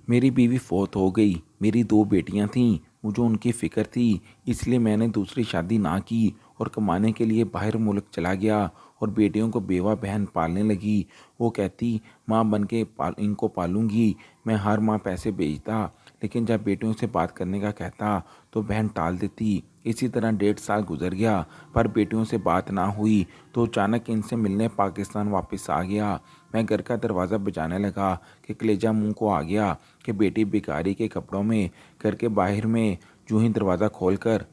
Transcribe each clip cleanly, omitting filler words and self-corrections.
मेरी बीवी फौत हो गई। मेरी 2 बेटियां थीं। मुझे उनकी फ़िक्र थी, इसलिए मैंने दूसरी शादी ना की और कमाने के लिए बाहर मुल्क चला गया और बेटियों को बेवा बहन पालने लगी। वो कहती माँ बन के इनको पालूंगी। मैं हर माह पैसे भेजता, लेकिन जब बेटियों से बात करने का कहता तो बहन टाल देती। इसी तरह 1.5 साल गुजर गया, पर बेटियों से बात ना हुई। तो अचानक इनसे मिलने पाकिस्तान वापस आ गया। मैं घर का दरवाज़ा बजाने लगा कि कलेजा मुंह को आ गया कि बेटी भिखारी के कपड़ों में घर के बाहर में यूं ही दरवाज़ा खोलकर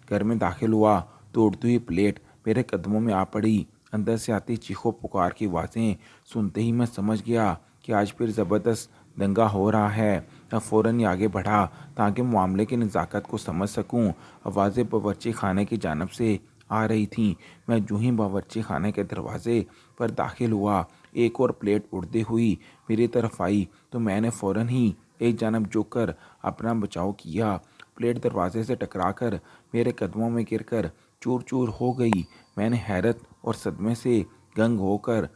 घर में दाखिल हुआ तो उड़ती हुई प्लेट मेरे कदमों में आ पड़ी। अंदर से आती चीखों पुकार की आवाज़ें सुनते ही मैं समझ गया कि आज फिर ज़बरदस्त दंगा हो रहा है। मैं फ़ौरन ही आगे बढ़ा ताकि मामले की नज़ाकत को समझ सकूं। आवाज़ें बावर्ची खाने की जानब से आ रही थीं। मैं यूं ही बावर्ची खाने के दरवाजे पर दाखिल हुआ, एक और प्लेट उड़ती हुई मेरी तरफ आई तो मैंने फ़ौरन ही एक जानब झुककर अपना बचाव किया। प्लेट दरवाजे से टकराकर मेरे कदमों में गिरकर चूर चूर हो गई। मैंने हैरत और सदमे से गंग होकर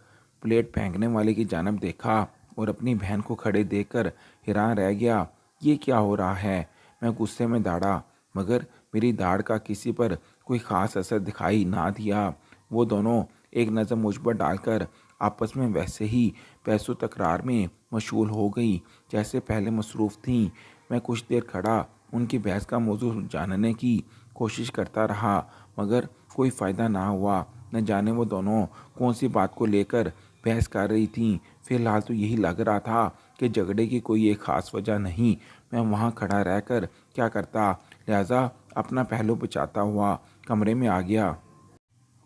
प्लेट फेंकने वाले की जानब देखा और अपनी बहन को खड़े देखकर हैरान रह गया। ये क्या हो रहा है? मैं गुस्से में दौड़ा, मगर मेरी दाड़ का किसी पर कोई ख़ास असर दिखाई ना दिया। वो दोनों एक नज़र मुझ पर डालकर आपस में वैसे ही पैसों तकरार में मशगूल हो गई जैसे पहले मसरूफ़ थीं। मैं कुछ देर खड़ा उनकी बहस का मौजू जानने की कोशिश करता रहा, मगर कोई फ़ायदा ना हुआ। न जाने वो दोनों कौन सी बात को लेकर बहस कर रही थीं। फ़िलहाल तो यही लग रहा था कि झगड़े की कोई एक ख़ास वजह नहीं। मैं वहाँ खड़ा रहकर क्या करता, लिहाजा अपना पहलू बचाता हुआ कमरे में आ गया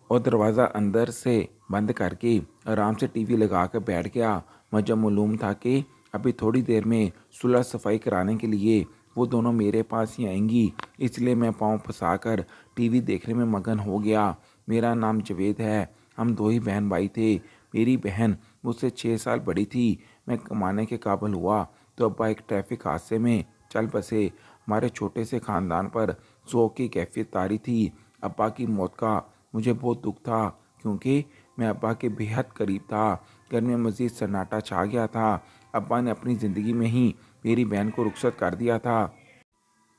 और दरवाज़ा अंदर से बंद करके आराम से टीवी लगा कर बैठ गया। मुझे मालूम था कि अभी थोड़ी देर में सुलह सफाई कराने के लिए वो दोनों मेरे पास ही आएंगी, इसलिए मैं पाँव फंसाकर टीवी देखने में मगन हो गया। मेरा नाम जावेद है। हम 2 ही बहन भाई थे। मेरी बहन मुझसे 6 साल बड़ी थी। मैं कमाने के काबिल हुआ तो अब्बा एक ट्रैफिक हादसे में चल बसे। हमारे छोटे से ख़ानदान पर शोक की कैफियत तारी थी। अब्बा की मौत का मुझे बहुत दुख था, क्योंकि मैं अब्बा के बेहद करीब था। घर में मज़ीद सन्नाटा छा गया था। अब्बा ने अपनी ज़िंदगी में ही मेरी बहन को रुखसत कर दिया था।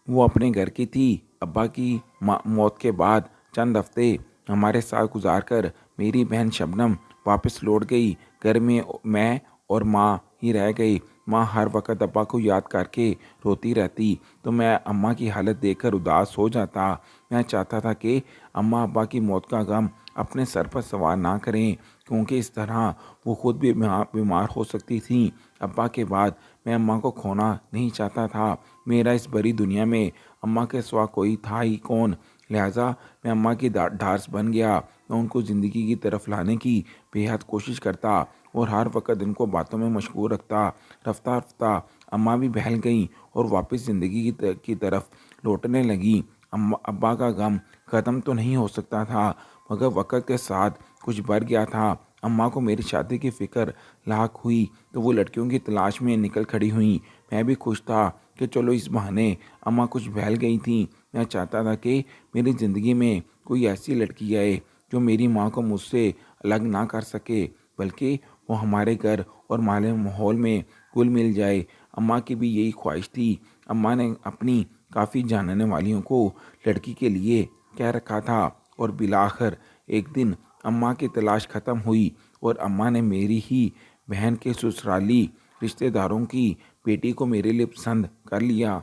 वो अपने घर की थी। अब्बा की मौत के बाद चंद हफ्ते हमारे साथ गुजारकर मेरी बहन शबनम वापस लौट गई। घर में मैं और माँ ही रह गई। माँ हर वक्त अब्बा को याद करके रोती रहती, तो मैं अम्मा की हालत देखकर उदास हो जाता। मैं चाहता था कि अम्मा अब्बा की मौत का गम अपने सर पर सवार ना करें, क्योंकि इस तरह वो खुद भी बीमार हो सकती थी। अब्बा के बाद मैं अम्मा को खोना नहीं चाहता था। मेरा इस बड़ी दुनिया में अम्मा के सिवा कोई था ही कौन। लिहाजा मैं अम्मा की ढार्स बन गया। मैं उनको ज़िंदगी की तरफ लाने की बेहद कोशिश करता और हर वक्त उनको बातों में मशगूल रखता। रफ्ता रफ्ता अम्मा भी बहल गई और वापस ज़िंदगी की तरफ लौटने लगी। अम्मा अब्बा का गम ख़त्म तो नहीं हो सकता था, मगर वक़्त के साथ कुछ बढ़ गया था। अम्मा को मेरी शादी की फ़िक्र लाक हुई तो वो लड़कियों की तलाश में निकल खड़ी हुई। मैं भी खुश था कि चलो इस बहाने अम्मा कुछ बहल गई थी। मैं चाहता था कि मेरी ज़िंदगी में कोई ऐसी लड़की आए जो मेरी माँ को मुझसे अलग ना कर सके, बल्कि वो हमारे घर और हमारे माहौल में घुल मिल जाए। अम्मा की भी यही ख्वाहिश थी। अम्मा ने अपनी काफ़ी जानने वालियों को लड़की के लिए कह रखा था और बिलाखिर एक दिन अम्मा की तलाश ख़त्म हुई और अम्मा ने मेरी ही बहन के ससुराली रिश्तेदारों की बेटी को मेरे लिए पसंद कर लिया।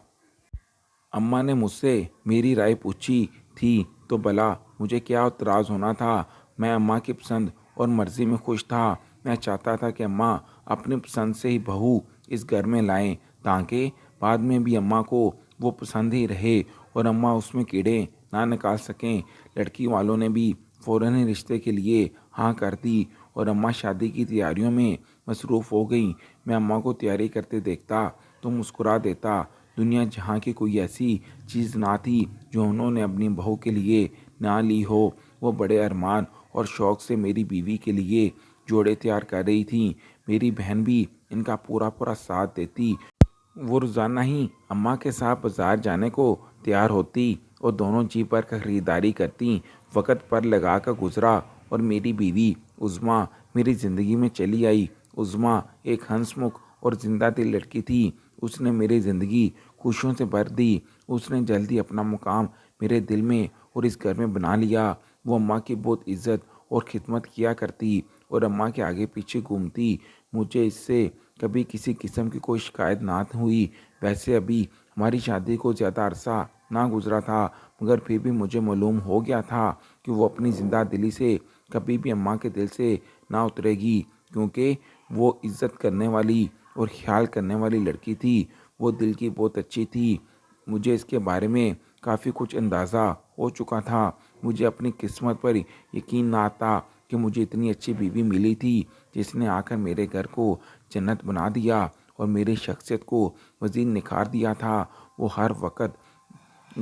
अम्मा ने मुझसे मेरी राय पूछी थी तो भला मुझे क्या एतराज़ होना था। मैं अम्मा की पसंद और मर्ज़ी में खुश था। मैं चाहता था कि अम्मा अपनी पसंद से ही बहू इस घर में लाएं, ताकि बाद में भी अम्मा को वो पसंद ही रहे और अम्मा उसमें कीड़े ना निकाल सकें। लड़की वालों ने भी फ़ौरन ही रिश्ते के लिए हाँ कर दी और अम्मा शादी की तैयारियों में मसरूफ़ हो गई। मैं अम्मा को तैयारी करते देखता तो मुस्कुरा देता। दुनिया जहाँ की कोई ऐसी चीज़ ना थी जो उन्होंने अपनी बहू के लिए ना ली हो। वो बड़े अरमान और शौक़ से मेरी बीवी के लिए जोड़े तैयार कर रही थी। मेरी बहन भी इनका पूरा पूरा साथ देती। वो रोज़ाना ही अम्मा के साथ बाजार जाने को तैयार होती और दोनों जी भर कर ख़रीदारी करती। वक़्त पर लगा कर गुजरा और मेरी बीवी उज़्मा मेरी ज़िंदगी में चली आई। उज़्मा एक हंसमुख और जिंदा दिल लड़की थी। उसने मेरी ज़िंदगी खुशियों से भर दी। उसने जल्दी अपना मुकाम मेरे दिल में और इस घर में बना लिया। वो अम्मा की बहुत इज़्ज़त और खिदमत किया करती और अम्मा के आगे पीछे घूमती। मुझे इससे कभी किसी किस्म की कोई शिकायत ना हुई। वैसे अभी हमारी शादी को ज़्यादा अरसा ना गुजरा था, मगर फिर भी मुझे मालूम हो गया था कि वो अपनी ज़िंदा दिली से कभी भी अम्मा के दिल से ना उतरेगी, क्योंकि वो इज़्ज़त करने वाली और ख्याल करने वाली लड़की थी। वो दिल की बहुत अच्छी थी। मुझे इसके बारे में काफ़ी कुछ अंदाज़ा हो चुका था। मुझे अपनी किस्मत पर यकीन ना आता कि मुझे इतनी अच्छी बीवी मिली थी, जिसने आकर मेरे घर को जन्नत बना दिया और मेरी शख्सियत को मज़ीद निखार दिया था। वो हर वक़्त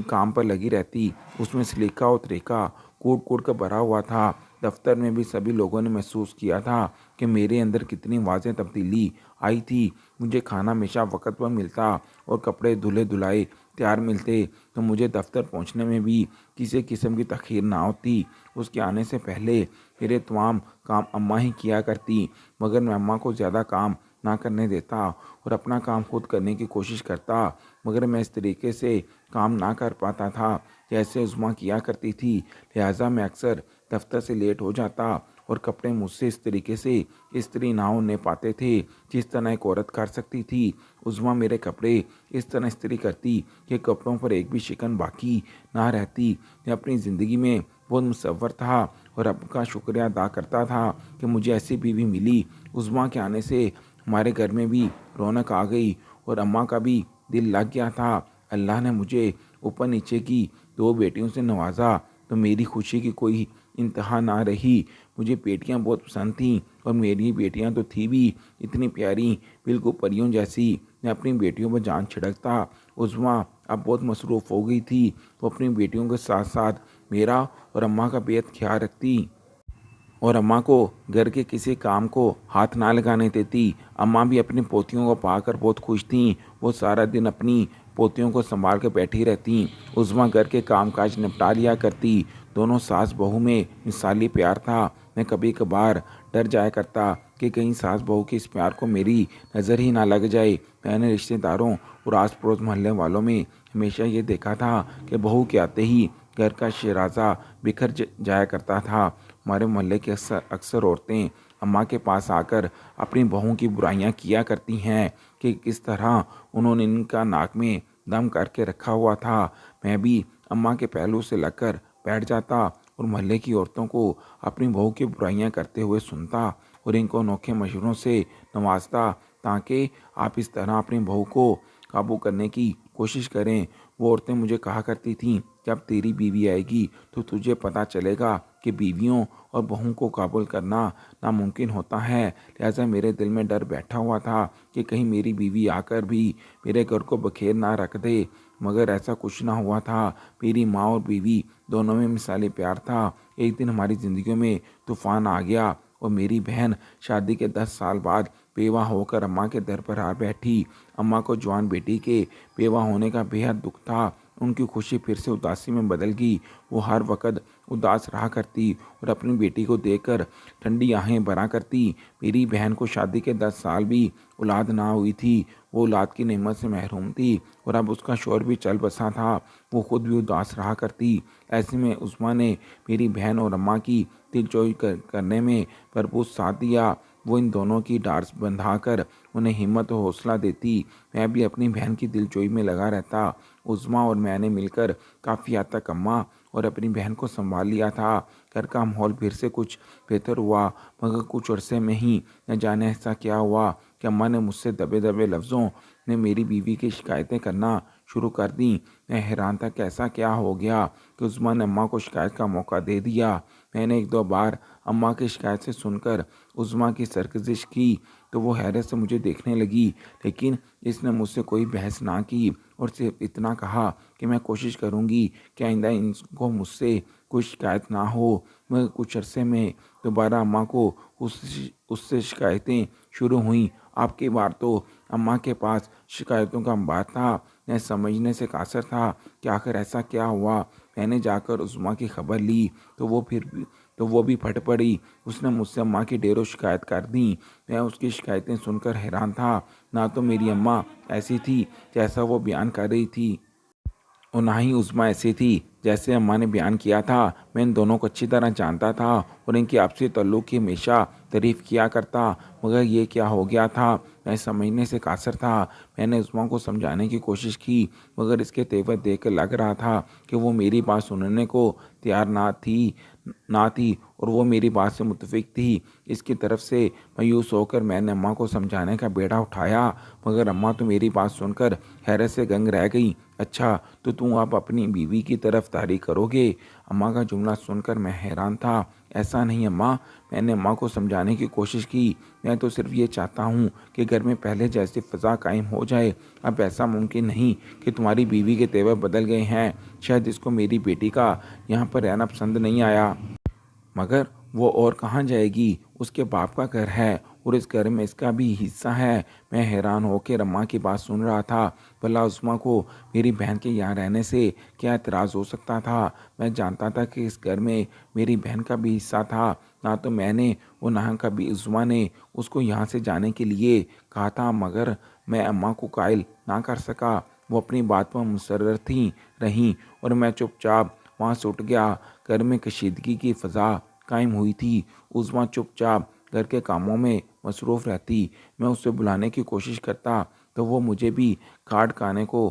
काम पर लगी रहती। उसमें सलीका और तरीका कूट कूट कर भरा हुआ था। दफ्तर में भी सभी लोगों ने महसूस किया था कि मेरे अंदर कितनी वाज़ेह तब्दीली आई थी। मुझे खाना हमेशा वक़्त पर मिलता और कपड़े धुले धुलाए तैयार मिलते, तो मुझे दफ्तर पहुंचने में भी किसी किस्म की तखीर ना होती। उसके आने से पहले मेरे तमाम काम अम्मा ही किया करती, मगर मैं अम्मा को ज़्यादा काम ना करने देता और अपना काम खुद करने की कोशिश करता, मगर मैं इस तरीके से काम ना कर पाता था जैसे उज़्मा किया करती थी। लिहाजा मैं अक्सर दफ्तर से लेट हो जाता और कपड़े मुझसे इस तरीके से इस्त्री ना होने पाते थे जिस तरह एक औरत कर सकती थी। उज़्मा मेरे कपड़े इस तरह इस्त्री करती कि कपड़ों पर एक भी शिकन बाकी ना रहती। मैं अपनी ज़िंदगी में बहुत मुसव्वर था और रब का शुक्रिया अदा करता था कि मुझे ऐसी बीवी मिली। उज़्मा के आने से हमारे घर में भी रौनक आ गई और अम्मा का भी दिल लग गया था। अल्लाह ने मुझे ऊपर नीचे की दो बेटियों से नवाजा, तो मेरी खुशी की कोई इंतहा ना रही। मुझे बेटियां बहुत पसंद थीं और मेरी बेटियां तो थी भी इतनी प्यारी, बिल्कुल परियों जैसी। मैं अपनी बेटियों पर जान छिड़कता। उज़्मा अब बहुत मसरूफ़ हो गई थी। वो अपनी बेटियों के साथ साथ मेरा और अम्मा का बेहद ख्याल रखती और अम्मा को घर के किसी काम को हाथ ना लगाने देती। अम्मा भी अपनी पोतियों को पाकर बहुत खुश थीं। वो सारा दिन अपनी पोतियों को संभाल कर बैठी रहती। उज़्मा घर के कामकाज निपटा लिया करती। दोनों सास बहू में मिसाली प्यार था। मैं कभी कभार डर जाया करता कि कहीं सास बहू के इस प्यार को मेरी नज़र ही ना लग जाए। मैंने रिश्तेदारों और आस पड़ोस मोहल्ले वालों में हमेशा ये देखा था कि बहू के आते ही घर का शराजा बिखर जाया करता था। हमारे मोहल्ले की अक्सर अक्सर औरतें अम्मा के पास आकर अपनी बहू की बुराइयां किया करती हैं कि किस तरह उन्होंने इनका नाक में दम करके रखा हुआ था। मैं भी अम्मा के पहलू से लगकर बैठ जाता और मोहल्ले की औरतों को अपनी बहू की बुराइयां करते हुए सुनता और इनको अनोखे मशवरों से नवाजता, ताकि आप इस तरह अपनी बहू को काबू करने की कोशिश करें। वो औरतें मुझे कहा करती थीं, जब तेरी बीवी आएगी तो तुझे पता चलेगा कि बीवियों और बहू को काबू करना नामुमकिन होता है। लिहाजा मेरे दिल में डर बैठा हुआ था कि कहीं मेरी बीवी आकर भी मेरे घर को बखेर ना रख दे, मगर ऐसा कुछ ना हुआ था। मेरी माँ और बीवी दोनों में मिसाली प्यार था। एक दिन हमारी ज़िंदगियों में तूफ़ान आ गया और मेरी बहन शादी के 10 साल बाद बेवा होकर अम्मा के दर पर आ बैठी। अम्मा को जवान बेटी के बेवा होने का बेहद दुख था। उनकी खुशी फिर से उदासी में बदल गई। वो हर वक़्त उदास रहा करती और अपनी बेटी को देखकर ठंडी आहें भरा करती। मेरी बहन को शादी के 10 साल भी औलाद ना हुई थी। वो औलाद की नेमत से महरूम थी और अब उसका शौहर भी चल बसा था। वो खुद भी उदास रहा करती। ऐसे में उस्मा ने मेरी बहन और अम्मा की दिलजोई करने में भरपूर साथ दिया। वो इन दोनों की डार्स बंधाकर उन्हें हिम्मत और हौसला देती। मैं भी अपनी बहन की दिलजोई में लगा रहता। उज़्मा और मैंने मिलकर काफ़ी हद तक अम्मा और अपनी बहन को संभाल लिया था। घर का माहौल फिर से कुछ बेहतर हुआ, मगर कुछ अरसे में ही न जाने ऐसा क्या हुआ कि अम्मा ने मुझसे दबे दबे लफ्ज़ों में मेरी बीवी की शिकायतें करना शुरू कर दी। मैं हैरान था कि ऐसा क्या हो गया कि उस्मा ने अम्मा को शिकायत का मौका दे दिया। मैंने एक दो बार अम्मा की शिकायत से सुनकर उस्मा की सरकजिश की, तो वो हैरत से मुझे देखने लगी, लेकिन इसने मुझसे कोई बहस ना की और सिर्फ इतना कहा कि मैं कोशिश करूँगी कि आइंदा इनको मुझसे कोई शिकायत ना हो। मगर कुछ अरसे में दोबारा अम्मा को उससे शिकायतें शुरू हुईं। अब की बार तो अम्मा के पास शिकायतों का अंबार था। मैं समझने से कासर था कि आखिर ऐसा क्या हुआ। मैंने जाकर उस्मा की खबर ली, तो वो फिर तो वो भी फट पड़ी। उसने मुझसे अम्मा की ढेरों शिकायत कर दी। मैं उसकी शिकायतें सुनकर हैरान था। ना तो मेरी अम्मा ऐसी थी जैसा वो बयान कर रही थी, और ना ही उज़्मा ऐसी थी जैसे अम्मा ने बयान किया था। मैं इन दोनों को अच्छी तरह जानता था और इनकी आपसी ताल्लुक़ की हमेशा तारीफ़ किया करता, मगर ये क्या हो गया था, मैं समझने से कासर था। मैंने उज़्मा को समझाने की कोशिश की, मगर इसके तेवर देख कर लग रहा था कि वो मेरी बात सुनने को तैयार ना थी और वो मेरी बात से मुतफिक थी। इसकी तरफ से मायूस होकर मैंने अम्मा को समझाने का बेड़ा उठाया, मगर अम्मा तो मेरी बात सुनकर हैरत से दंग रह गई। अच्छा, तो तुम अब अपनी बीवी की तरफदारी करोगे? अम्मा का जुमला सुनकर मैं हैरान था। ऐसा नहीं अम्मा, मैंने अम्मा को समझाने की कोशिश की। मैं तो सिर्फ ये चाहता हूँ कि घर में पहले जैसी फ़िज़ा कायम हो जाए। अब ऐसा मुमकिन नहीं कि तुम्हारी बीवी के तेवर बदल गए हैं। शायद इसको मेरी बेटी का यहाँ पर रहना पसंद नहीं आया, मगर वो और कहाँ जाएगी? उसके बाप का घर है और इस घर में इसका भी हिस्सा है। मैं हैरान होकर अम्मा की बात सुन रहा था। भला उस्मा को मेरी बहन के यहाँ रहने से क्या एतराज़ हो सकता था? मैं जानता था कि इस घर में मेरी बहन का भी हिस्सा था। ना तो मैंने और ना कभी उस्मा ने उसको यहाँ से जाने के लिए कहा था, मगर मैं अम्मा को कायल ना कर सका। वो अपनी बात पर मुसर्रर थी रहीं और मैं चुपचाप वहाँ से उठ गया। घर में कशीदगी की फ़ज़ा कायम हुई थी। उज़्मा चुपचाप घर के कामों में मसरूफ़ रहती। मैं उसे बुलाने की कोशिश करता तो वो मुझे भी काट खाने को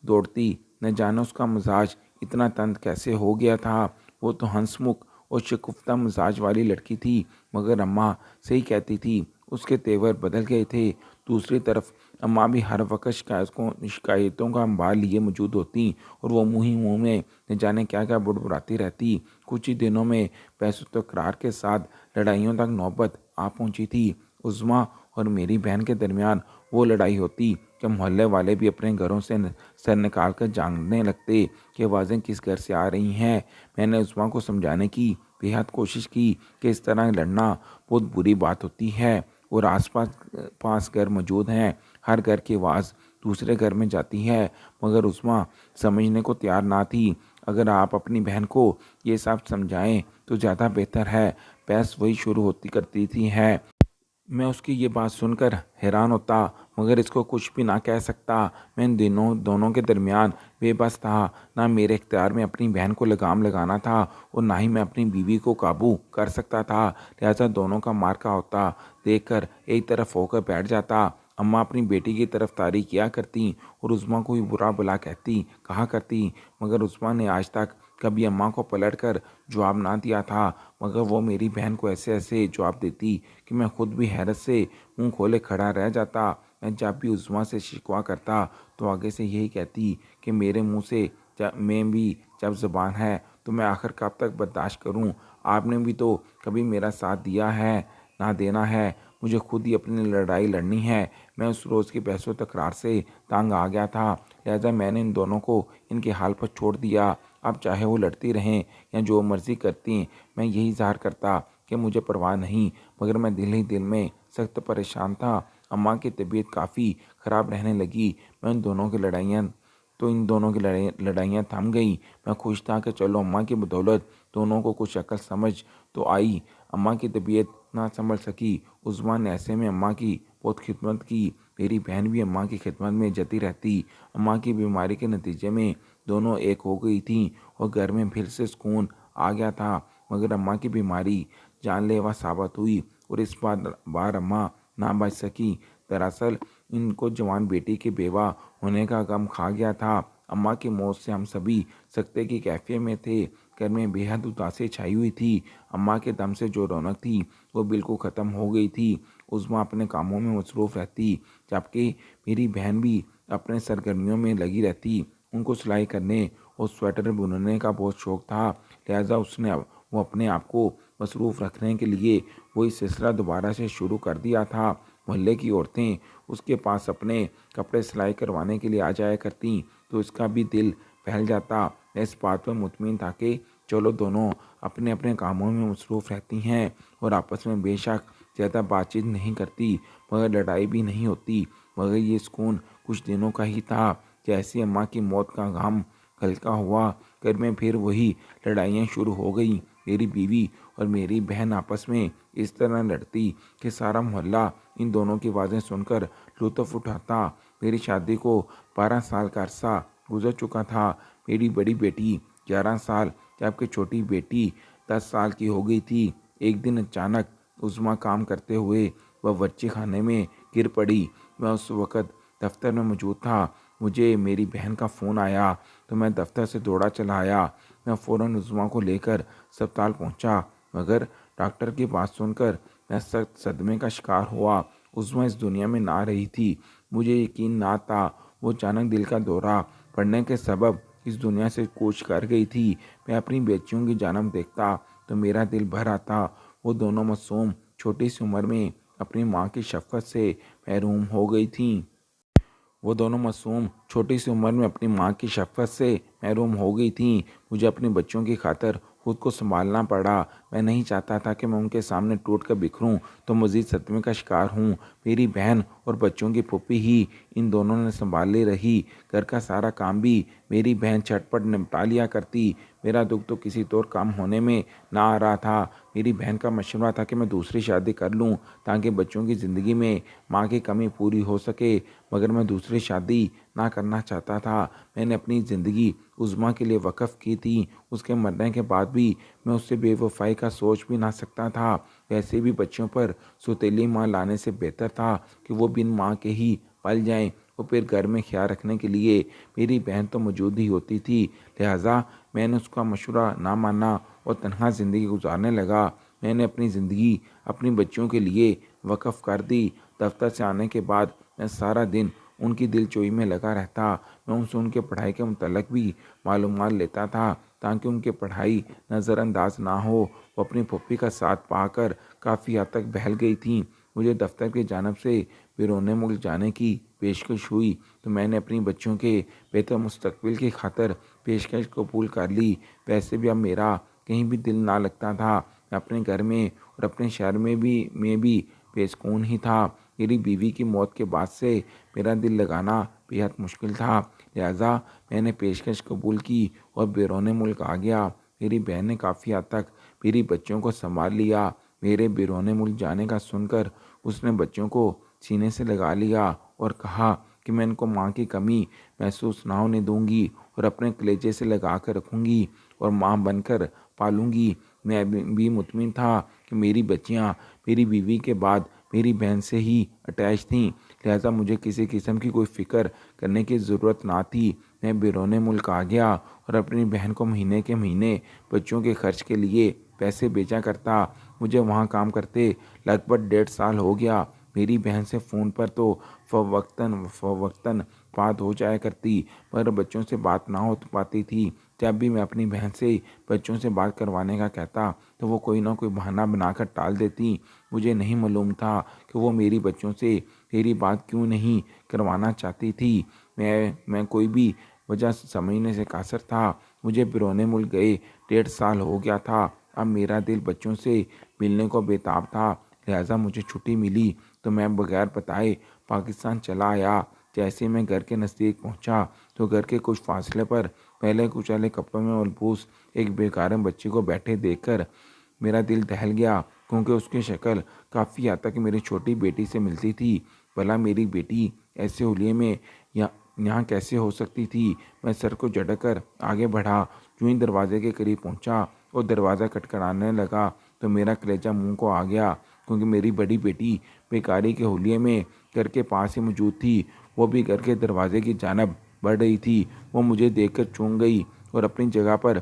दौड़ती। न जाने उसका मिजाज इतना तंग कैसे हो गया था। वो तो हंसमुख और शगुफ्ता मिजाज वाली लड़की थी, मगर अम्मा सही कहती थी, उसके तेवर बदल गए थे। दूसरी तरफ अम्मा भी हर वक्त शिकायतों का अंबार लिए मौजूद होती और वो मुँह ही मुँह में न जाने क्या क्या बुड़बुड़ाती रहती। कुछ ही दिनों में पैसों तकरार के साथ लड़ाइयों तक नौबत आ पहुंची थी। उज़्मा और मेरी बहन के दरमियान वो लड़ाई होती कि मोहल्ले वाले भी अपने घरों से सर निकाल कर जानने लगते कि आवाज़ें किस घर से आ रही हैं। मैंने उज़्मा को समझाने की बेहद कोशिश की कि इस तरह लड़ना बहुत बुरी बात होती है और आसपास पास घर मौजूद हैं। हर घर की आवाज़ दूसरे घर में जाती है, मगर उस्मा समझने को तैयार ना थी। अगर आप अपनी बहन को ये सब समझाएं तो ज़्यादा बेहतर है। बहस वही शुरू होती करती थी है। मैं उसकी ये बात सुनकर हैरान होता, मगर इसको कुछ भी ना कह सकता। मैं इन दिनों दोनों के दरमियान बेबस था। ना मेरे इख्तियार में अपनी बहन को लगाम लगाना था और ना ही मैं अपनी बीवी को काबू कर सकता था। लिहाजा दोनों का मार्का होता देखकर एक तरफ होकर बैठ जाता। अम्मा अपनी बेटी की तरफदारी किया करती और उस्मा को भी बुरा भला कहती कहा करती, मगर उस्मा ने आज तक कभी अम्मा को पलट कर जवाब ना दिया था, मगर वो मेरी बहन को ऐसे ऐसे जवाब देती कि मैं खुद भी हैरत से मुंह खोले खड़ा रह जाता। मैं जब भी उस्मा से शिकवा करता तो आगे से यही कहती कि मेरे मुंह से मैं भी जब ज़बान है तो मैं आखिर कब तक बर्दाश्त करूं? आपने भी तो कभी मेरा साथ दिया है ना देना है। मुझे खुद ही अपनी लड़ाई लड़नी है। मैं उस रोज़ की बहसों तकरार से तंग आ गया था। लिहाजा मैंने इन दोनों को इनके हाल पर छोड़ दिया। अब चाहे वो लड़ती रहें या जो मर्ज़ी करती, मैं यही ज़ाहिर करता कि मुझे परवाह नहीं, मगर मैं दिल ही दिल में सख्त परेशान था। अम्मा की तबीयत काफ़ी ख़राब रहने लगी। मैं इन दोनों की लड़ाइयाँ थम गई। मैं खुश था कि चलो अम्मा की बदौलत दोनों को कुछ अकल समझ तो आई। अम्मा की तबीयत ना संभल सकी। उस्मान ने ऐसे में अम्मा की बहुत खिदमत की। मेरी बहन भी अम्मा की खिदमत में जती रहती। अम्मा की बीमारी के नतीजे में दोनों एक हो गई थीं और घर में फिर से सुकून आ गया था, मगर अम्मा की बीमारी जानलेवा साबित हुई और इस बार अम्मा ना बच सकी। दरअसल इनको जवान बेटी के बेवा होने का गम खा गया था। अम्मा की मौत से हम सभी सख्ते की कैफियत में थे। घर में बेहद उदासी छाई हुई थी। अम्मा के दम से जो रौनक थी वो बिल्कुल ख़त्म हो गई थी। उस्मा अपने कामों में मसरूफ़ रहती, जबकि मेरी बहन भी अपने सरगर्मियों में लगी रहती। उनको सिलाई करने और स्वेटर बुनने का बहुत शौक़ था। लिहाजा वो अपने आप को मसरूफ़ रखने के लिए वही सिलसिला दोबारा से शुरू कर दिया था। मोहल्ले की औरतें उसके पास अपने कपड़े सिलाई करवाने के लिए आ जाया करतीं तो इसका भी दिल बहल जाता। मैं इस बात पर मुतमिन था कि चलो दोनों अपने अपने कामों में मसरूफ़ रहती हैं और आपस में बेशक ज़्यादा बातचीत नहीं करती, मगर लड़ाई भी नहीं होती। मगर ये सुकून कुछ दिनों का ही था। जैसे अम्मा की मौत का गम हल्का हुआ, घर में फिर वही लड़ाइयाँ शुरू हो गई। मेरी बीवी और मेरी बहन आपस में इस तरह लड़ती कि सारा मोहल्ला इन दोनों की आवाज़ें सुनकर लुत्फ़ उठाता। मेरी शादी को 12 साल का अरसा गुजर चुका था। मेरी बड़ी बेटी 11 साल जबकि छोटी बेटी 10 साल की हो गई थी। एक दिन अचानक उस्मा काम करते हुए वह बच्ची खाने में गिर पड़ी। मैं उस वक़्त दफ्तर में मौजूद था। मुझे मेरी बहन का फ़ोन आया तो मैं दफ्तर से दौड़ा चला आया। मैं फ़ौरन उस्मा को लेकर अस्पताल पहुंचा, मगर डॉक्टर की बात सुनकर मैं सख्त सदमे का शिकार हुआ। उस्मा इस दुनिया में ना रही थी। मुझे यकीन ना था। वो अचानक दिल का दौरा पड़ने के सबब इस दुनिया से कूच कर गई थी। मैं अपनी बच्चियों की जन्म देखता तो मेरा दिल भर आता। वो दोनों मासूम छोटी सी उम्र में अपनी माँ की शफ़क़त से महरूम हो गई थीं। वो दोनों मासूम छोटी सी उम्र में अपनी माँ की शफ़क़त से महरूम हो गई थीं। मुझे अपने बच्चों की खातिर खुद को संभालना पड़ा। मैं नहीं चाहता था कि मैं उनके सामने टूट कर बिखरूं तो मज़ीद सदमे का शिकार हूँ। मेरी बहन और बच्चों की फूफी ही इन दोनों ने संभाले रही। घर का सारा काम भी मेरी बहन झटपट निपटा लिया करती। मेरा दुख तो किसी तौर काम होने में ना आ रहा था। मेरी बहन का मशवरा था कि मैं दूसरी शादी कर लूं ताकि बच्चों की ज़िंदगी में माँ की कमी पूरी हो सके, मगर मैं दूसरी शादी ना करना चाहता था। मैंने अपनी ज़िंदगी उज़्मा के लिए वक़्फ़ की थी। उसके मरने के बाद भी मैं उससे बेवफ़ाई का सोच भी ना सकता था। वैसे भी बच्चों पर सौतेली माँ लाने से बेहतर था कि वो बिन माँ के ही पल जाएं। और फिर घर में ख्याल रखने के लिए मेरी बहन तो मौजूद ही होती थी। लिहाजा मैंने उसका मशवरा ना माना और तन्हा ज़िंदगी गुजारने लगा। मैंने अपनी ज़िंदगी अपनी बच्चियों के लिए वक़्फ़ कर दी। दफ्तर से आने के बाद मैं सारा दिन उनकी दिलजोई में लगा रहता। मैं उनसे उनके पढ़ाई के मुतल्लिक़ भी मालूमात लेता था ताकि उनकी पढ़ाई नज़रअंदाज ना हो। वो अपनी फूफी का साथ पाकर काफ़ी हद तक बहल गई थीं। मुझे दफ्तर की जानिब से बैरून मुल्क जाने की पेशकश हुई तो मैंने अपनी बच्चियों के बेहतर मुस्तकबिल की खातिर पेशकश कबूल कर ली। वैसे भी अब मेरा कहीं भी दिल ना लगता था। मैं अपने घर में और अपने शहर में भी बेसुकून ही था। मेरी बीवी की मौत के बाद से मेरा दिल लगाना बेहद मुश्किल था। लिहाजा मैंने पेशकश कबूल की और बैरून मुल्क आ गया। मेरी बहन ने काफ़ी हद तक मेरी बच्चियों को संभाल लिया। मेरे बैरून मुल्क जाने का सुनकर उसने बच्चों को सीने से लगा लिया और कहा कि मैं इनको माँ की कमी महसूस ना होने दूंगी और अपने कलेजे से लगा कर रखूँगी और माँ बनकर पालूंगी। मैं भी मुतमिन था कि मेरी बच्चियाँ मेरी बीवी के बाद मेरी बहन से ही अटैच थीं। लिहाजा मुझे किसी किस्म की कोई फ़िक्र करने की ज़रूरत ना थी। मैं बैरून मुल्क आ गया और अपनी बहन को महीने के महीने बच्चों के खर्च के लिए पैसे भेजा करता। मुझे वहाँ काम करते लगभग 1.5 साल हो गया। मेरी बहन से फ़ोन पर तो फ़वक्तन बात हो जाया करती, पर बच्चों से बात ना हो पाती थी। जब भी मैं अपनी बहन से बच्चों से बात करवाने का कहता तो वो कोई ना कोई बहाना बनाकर टाल देती। मुझे नहीं मालूम था कि वो मेरी बच्चों से मेरी बात क्यों नहीं करवाना चाहती थी। मैं कोई भी वजह समझने से कासर था। मुझे बैरून मुल्क गए 1.5 साल हो गया था। अब मेरा दिल बच्चों से मिलने को बेताब था। लिहाजा मुझे छुट्टी मिली तो मैं बगैर बताए पाकिस्तान चला आया। जैसे मैं घर के नज़दीक पहुंचा तो घर के कुछ फासले पर पहले कुचले कपड़ों में मलबूस एक बेकारम बच्ची को बैठे देखकर मेरा दिल दहल गया, क्योंकि उसकी शक्ल काफ़ी हद तक मेरी छोटी बेटी से मिलती थी। भला मेरी बेटी ऐसे हुलिये में यहाँ कैसे हो सकती थी। मैं सर को झटक कर आगे बढ़ा। यूं ही दरवाजे के करीब पहुंचा और दरवाज़ा खटखटाने लगा तो मेरा कलेजा मुंह को आ गया, क्योंकि मेरी बड़ी बेटी बेकारी के हुलिये में घर के पास ही मौजूद थी। वो भी घर के दरवाजे की जानब बढ़ रही थी। वो मुझे देखकर चूक गई और अपनी जगह पर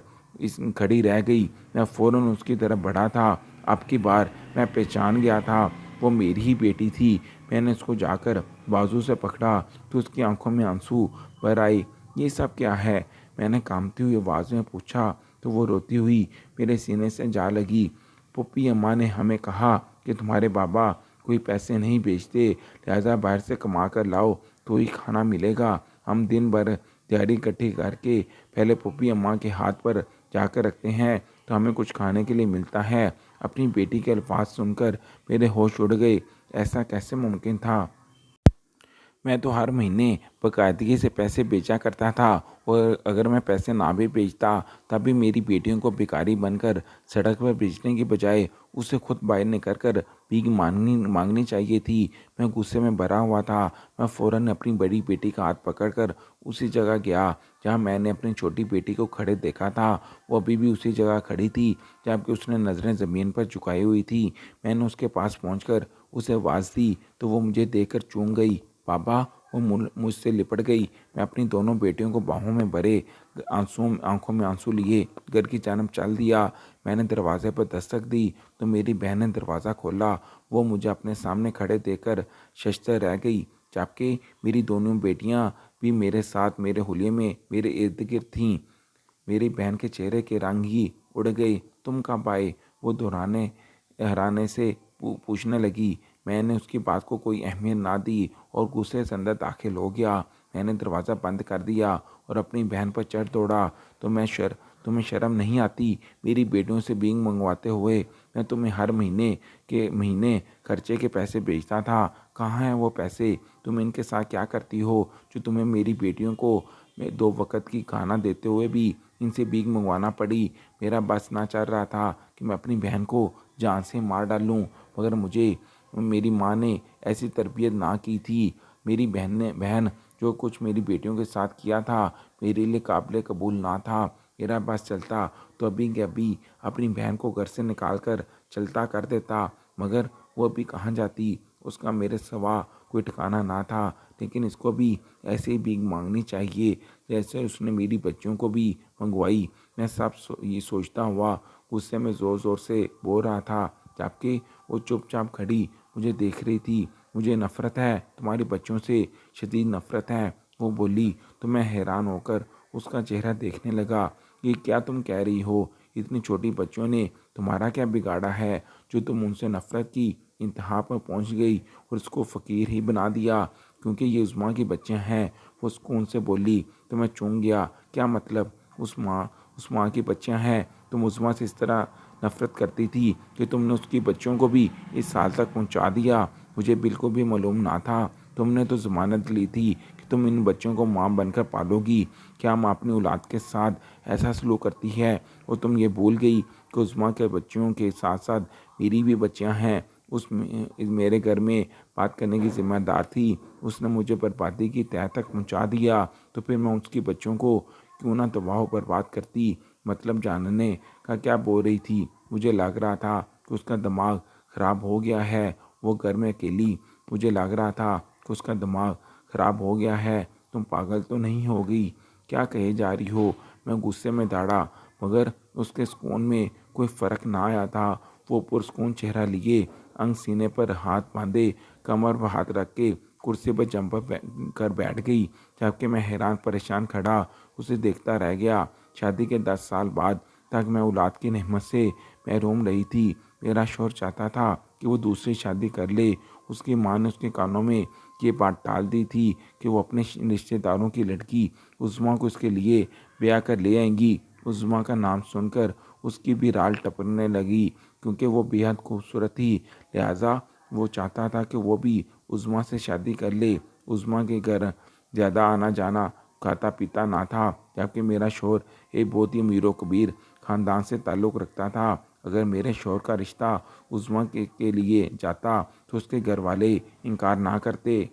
खड़ी रह गई। मैं फ़ौरन उसकी तरफ बढ़ा था। अब की बार मैं पहचान गया था, वो मेरी ही बेटी थी। मैंने उसको जाकर बाजू से पकड़ा तो उसकी आंखों में आंसू भर आए। ये सब क्या है? मैंने कांपती हुई आवाज़ में पूछा तो वो रोती हुई मेरे सीने से जा लगी। पुप्पी अम्मा ने हमें कहा कि तुम्हारे बाबा कोई पैसे नहीं बेचते, लिहाजा बाहर से कमा कर लाओ तो ही खाना मिलेगा। हम दिन भर दिहाड़ी इकट्ठी करके पहले पुप्पी अम्मा के हाथ पर जाकर रखते हैं तो हमें कुछ खाने के लिए मिलता है। अपनी बेटी के अल्फाज सुनकर मेरे होश उड़ गए। ऐसा कैसे मुमकिन था? मैं तो हर महीने बाकायदगी से पैसे भेजा करता था, और अगर मैं पैसे ना भी भेजता तब भी मेरी बेटियों को भिखारी बनकर सड़क पर बेचने की बजाय उसे खुद बाहर निकल कर भीख मांगनी मांगनी चाहिए थी। मैं गुस्से में भरा हुआ था। मैं फ़ौरन अपनी बड़ी बेटी का हाथ पकड़कर उसी जगह गया जहाँ मैंने अपनी छोटी बेटी को खड़े देखा था। वो अभी भी उसी जगह खड़ी थी जबकि उसने नज़रें ज़मीन पर झुकाई हुई थी। मैंने उसके पास पहुंचकर उसे आवाज़ दी तो वो मुझे देखकर चूम गई। पापा, वो मुझसे लिपट गई। मैं अपनी दोनों बेटियों को बाहों में भरे आंखों में आंसू लिए घर की जानब चल दिया। मैंने दरवाजे पर दस्तक दी तो मेरी बहन ने दरवाज़ा खोला। वो मुझे अपने सामने खड़े देखकर शशतर रह गई, जबकि मेरी दोनों बेटियां भी मेरे साथ मेरे हुलिये में मेरे इर्द गिर्द थीं। मेरी बहन के चेहरे के रंग ही उड़ गए। तुम कब आए? वो दोहराने हैरानी से पूछने लगी। मैंने उसकी बात को कोई अहमियत ना दी और गुस्से से अंदर दाखिल हो गया। मैंने दरवाज़ा बंद कर दिया और अपनी बहन पर चढ़ दौड़ा। तुम्हें शर्म नहीं आती? मेरी बेटियों से भीख मंगवाते हुए मैं तुम्हें हर महीने खर्चे के पैसे भेजता था। कहाँ हैं वो पैसे? तुम इनके साथ क्या करती हो जो तुम्हें मेरी बेटियों को मैं 2 वक्त की खाना देते हुए भी इनसे भीख मंगवाना पड़ी? मेरा बस ना चल रहा था कि मैं अपनी बहन को जान से मार डालूं, मगर मुझे मेरी माँ ने ऐसी तरबियत ना की थी। मेरी बहन जो कुछ मेरी बेटियों के साथ किया था मेरे लिए काबिल कबूल ना था। मेरा बस चलता तो अभी के अभी अपनी बहन को घर से निकाल कर चलता कर देता, मगर वो अभी कहाँ जाती? उसका मेरे सिवा कोई ठिकाना ना था। लेकिन इसको भी ऐसे ही भीख मांगनी चाहिए जैसे उसने मेरी बच्चियों को भी मंगवाई। मैं ये सोचता हुआ गुस्से में ज़ोर ज़ोर से बोल रहा था, जबकि वो चुपचाप खड़ी मुझे देख रही थी। मुझे नफ़रत है, तुम्हारे बच्चों से शदीद नफ़रत है, वो बोली। तो मैं हैरान होकर उसका चेहरा देखने लगा। ये क्या तुम कह रही हो? इतनी छोटी बच्चों ने तुम्हारा क्या बिगाड़ा है जो तुम उनसे नफ़रत की इंतहा पर पहुंच गई और उसको फ़कीर ही बना दिया? क्योंकि ये उस्मा की बच्चियां हैं, वो सुकून से बोली। तो मैं चूम गया। क्या मतलब? उस माँ की बच्चियां हैं? तुम उस्मा से इस तरह नफ़रत करती थी कि तुमने उसकी बच्चों को भी इस हाल तक पहुंचा दिया? मुझे बिल्कुल भी मालूम ना था। तुमने तो ज़मानत ली थी कि तुम इन बच्चों को माँ बनकर पालोगी। क्या माँ अपनी औलाद के साथ ऐसा सलूक करती है? और तुम ये भूल गई कि उस्मा के बच्चियों के साथ साथ मेरी भी बच्चियां हैं। मेरे घर में बात करने की जिम्मेदार थी। उसने मुझे बर्बादी की तह तक पहुंचा दिया, तो फिर मैं उसकी बच्चों को क्यों ना तबाह बर्बाद करती? मतलब जानने का क्या बोल रही थी? मुझे लग रहा था कि उसका दिमाग ख़राब हो गया है। वो घर में अकेली। मुझे लग रहा था कि उसका दिमाग ख़राब हो गया है। तुम पागल तो नहीं हो गई? क्या कहे जा रही हो? मैं गुस्से में दौड़ा, मगर उसके सुकून में कोई फ़र्क ना आया था। वो पुरस्कून चेहरा लिए, अंग सीने पर हाथ बांधे, कमर पर हाथ रख के कुर्सी पर कर बैठ गई, जबकि मैं हैरान परेशान खड़ा उसे देखता रह गया। शादी के 10 साल बाद तक मैं औलाद की नेमत से महरूम रही थी। मेरा शौहर चाहता था कि वो दूसरी शादी कर ले। उसकी माँ ने उसके कानों में ये बात टाल दी थी कि वो अपने रिश्तेदारों की लड़की उस्मा को उसके लिए ब्याह कर ले आएंगी। उस्मा का नाम सुनकर उसकी भी राल टपकने लगी, क्योंकि वो बेहद खूबसूरत थी। लिहाजा वो चाहता था कि वो भी उस्मा से शादी कर ले। उस्मा के घर ज़्यादा आना जाना खाता पीता ना था, जबकि मेरा शौहर एक बहुत ही अमीर कबीर ख़ानदान से ताल्लुक़ रखता था। अगर मेरे शौहर का रिश्ता उस्मा के लिए जाता तो उसके घर वाले इनकार ना करते।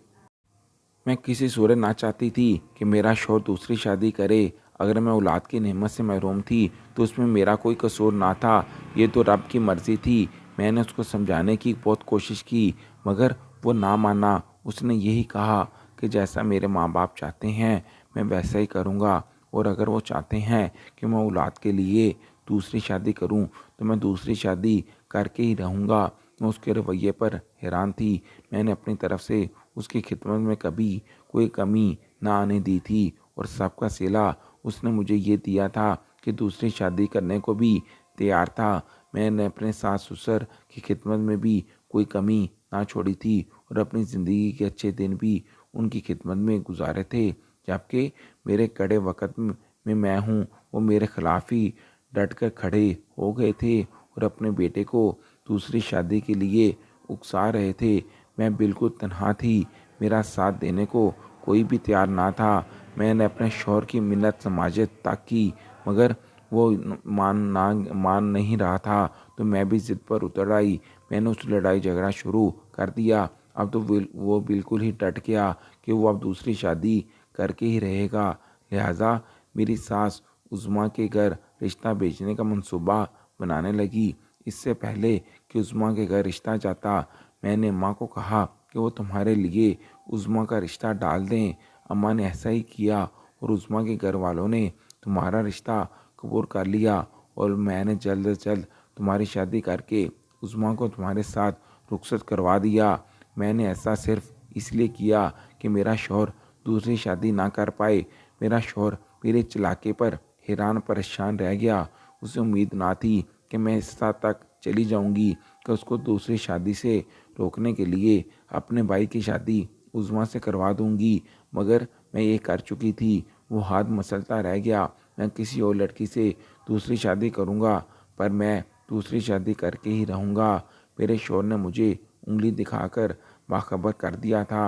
मैं किसी सूरत ना चाहती थी कि मेरा शौहर दूसरी शादी करे। अगर मैं औलाद की नेमत से महरूम थी तो उसमें मेरा कोई कसूर ना था। ये तो रब की मर्ज़ी थी। मैंने उसको समझाने की बहुत कोशिश की, मगर वो ना माना। उसने यही कहा कि जैसा मेरे माँ बाप चाहते हैं मैं वैसा ही करूँगा, और अगर वो चाहते हैं कि मैं औलाद के लिए दूसरी शादी करूँ तो मैं दूसरी शादी करके ही रहूँगा। मैं उसके रवैये पर हैरान थी। मैंने अपनी तरफ से उसकी खिदमत में कभी कोई कमी ना आने दी थी, और सबका सिला उसने मुझे ये दिया था कि दूसरी शादी करने को भी तैयार था। मैंने अपने सास ससुर की खिदमत में भी कोई कमी ना छोड़ी थी, और अपनी ज़िंदगी के अच्छे दिन भी उनकी खिदमत में गुजारे थे। जबकि मेरे कड़े वक़्त में मैं हूँ, वो मेरे ख़िलाफ़ ही डट कर खड़े हो गए थे और अपने बेटे को दूसरी शादी के लिए उकसा रहे थे। मैं बिल्कुल तन्हा थी। मेरा साथ देने को कोई भी तैयार ना था। मैंने अपने शौहर की मिन्नत समाजत तक की, मगर वो मान नहीं रहा था। तो मैं भी ज़िद पर उतर आई। मैंने उस लड़ाई झगड़ा शुरू कर दिया। अब तो वो बिल्कुल ही डट गया कि वो अब दूसरी शादी करके ही रहेगा। लिहाजा मेरी सास उज़्मा के घर रिश्ता भेजने का मंसूबा बनाने लगी। इससे पहले कि उज़्मा के घर रिश्ता जाता, मैंने अम्मा को कहा कि वो तुम्हारे लिए उज़्मा का रिश्ता डाल दें। अम्मा ने ऐसा ही किया और उज़्मा के घर वालों ने तुम्हारा रिश्ता कबूल कर लिया और मैंने जल्द अज जल्द तुम्हारी शादी करके उज़्मा को तुम्हारे साथ रुखसत करवा दिया। मैंने ऐसा सिर्फ इसलिए किया कि मेरा शौहर दूसरी शादी ना कर पाए। मेरा शौहर मेरे चलाके पर हैरान परेशान रह गया। उसे उम्मीद ना थी कि मैं इस हद तक चली जाऊंगी कि उसको दूसरी शादी से रोकने के लिए अपने भाई की शादी उज़्मा से करवा दूंगी, मगर मैं ये कर चुकी थी। वो हाथ मसलता रह गया। मैं किसी और लड़की से दूसरी शादी करूंगा, पर मैं दूसरी शादी करके ही रहूंगा। मेरे शौहर ने मुझे उंगली दिखाकर बाखबर कर दिया था,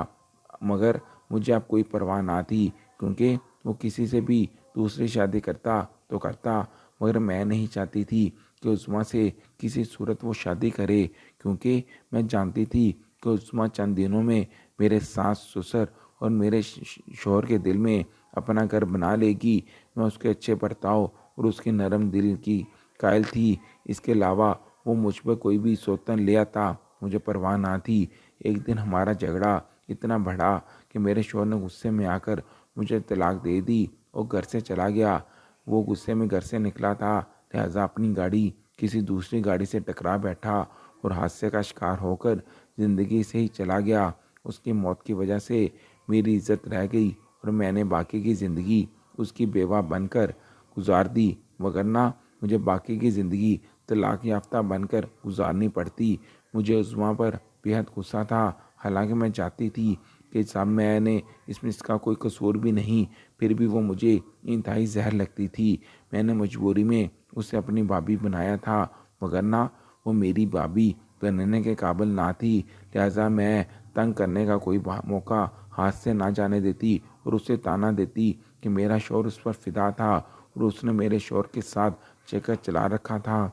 मगर मुझे अब कोई परवाह ना थी, क्योंकि वो किसी से भी दूसरी शादी करता तो करता, मगर मैं नहीं चाहती थी कि उस्मा से किसी सूरत वो शादी करे, क्योंकि मैं जानती थी कि उस्मा चंद दिनों में मेरे सास ससुर और मेरे शौहर के दिल में अपना घर बना लेगी। मैं उसके अच्छे बर्ताव और उसके नरम दिल की कायल थी। इसके अलावा वो मुझ पर कोई भी सौतन ले आता, मुझे परवाह ना थी। एक दिन हमारा झगड़ा इतना बढ़ा कि मेरे शौहर ने गुस्से में आकर मुझे तलाक दे दी और घर से चला गया। वो गुस्से में घर से निकला था, लिहाजा अपनी गाड़ी किसी दूसरी गाड़ी से टकरा बैठा और हादसे का शिकार होकर ज़िंदगी से ही चला गया। उसकी मौत की वजह से मेरी इज्जत रह गई और मैंने बाकी की ज़िंदगी उसकी बेवा बनकर गुजार दी, वगरना मुझे बाकी की ज़िंदगी तलाक याफ्ता बनकर गुजारनी पड़ती। मुझे उज़्मा पर बेहद गुस्सा था, हालांकि मैं चाहती थी कि साहब मैंने इसमें इसका कोई कसूर भी नहीं, फिर भी वो मुझे इंतहाई जहर लगती थी। मैंने मजबूरी में उसे अपनी भाभी बनाया था, वगरना वो मेरी भाभी बनने के काबिल ना थी। लिहाजा मैं तंग करने का कोई मौका हाथ से ना जाने देती और उसे ताना देती कि मेरा शौहर उस पर फिदा था और उसने मेरे शौहर के साथ चक्कर चला रखा था।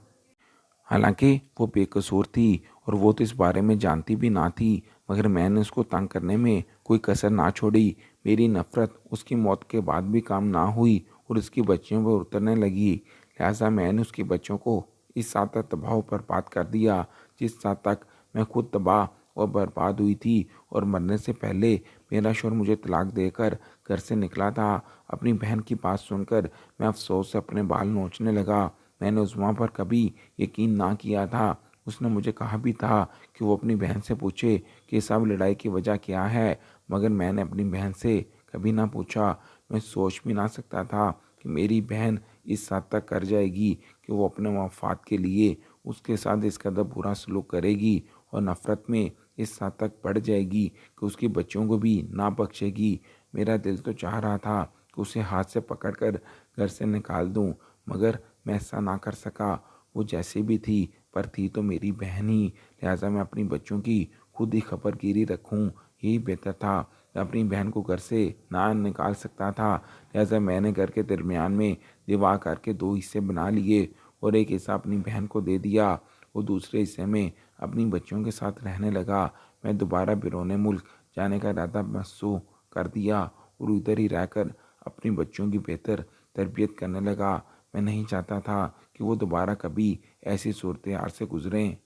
हालांकि वो बेकसूर थी और वो तो इस बारे में जानती भी ना थी, मगर मैंने उसको तंग करने में कोई कसर ना छोड़ी। मेरी नफ़रत उसकी मौत के बाद भी काम ना हुई और उसकी बच्चियों पर उतरने लगी। लिहाजा मैंने उसके बच्चों को इस हद तक तबाह और बर्बाद कर दिया जिस हद तक मैं खुद तबाह और बर्बाद हुई थी। और मरने से पहले मेरा शौहर मुझे तलाक देकर घर से निकला था। अपनी बहन की बात सुनकर मैं अफसोस से अपने बाल नोचने लगा। मैंने उज़्मा पर कभी यकीन ना किया था। उसने मुझे कहा भी था कि वो अपनी बहन से पूछे कि सब लड़ाई की वजह क्या है, मगर मैंने अपनी बहन से कभी ना पूछा। मैं सोच भी ना सकता था कि मेरी बहन इस हद तक कर जाएगी कि वो अपने मफाद के लिए उसके साथ इस कदर बुरा सलूक करेगी और नफ़रत में इस हद तक बढ़ जाएगी कि उसके बच्चों को भी ना बख्शेगी। मेरा दिल तो चाह रहा था कि उसे हाथ से पकड़कर घर से निकाल दूं, मगर मैं ऐसा ना कर सका। वो जैसी भी थी, पर थी तो मेरी बहन ही। लिहाजा मैं अपनी बच्चों की खुद ही खबरगिरी रखूं, यही बेहतर था। मैं अपनी बहन को घर से ना निकाल सकता था, लिहाजा मैंने घर के दरमियान में दीवार करके दो हिस्से बना लिए और एक हिस्सा अपनी बहन को दे दिया। वो दूसरे हिस्से में अपनी बच्चियों के साथ रहने लगा। मैं दोबारा बिरोने मुल्क जाने का इरादा महसूस कर दिया और उधर ही रहकर अपनी बच्चों की बेहतर तरबियत करने लगा। मैं नहीं चाहता था कि वो दोबारा कभी ऐसी सूरत हाल से गुजरें।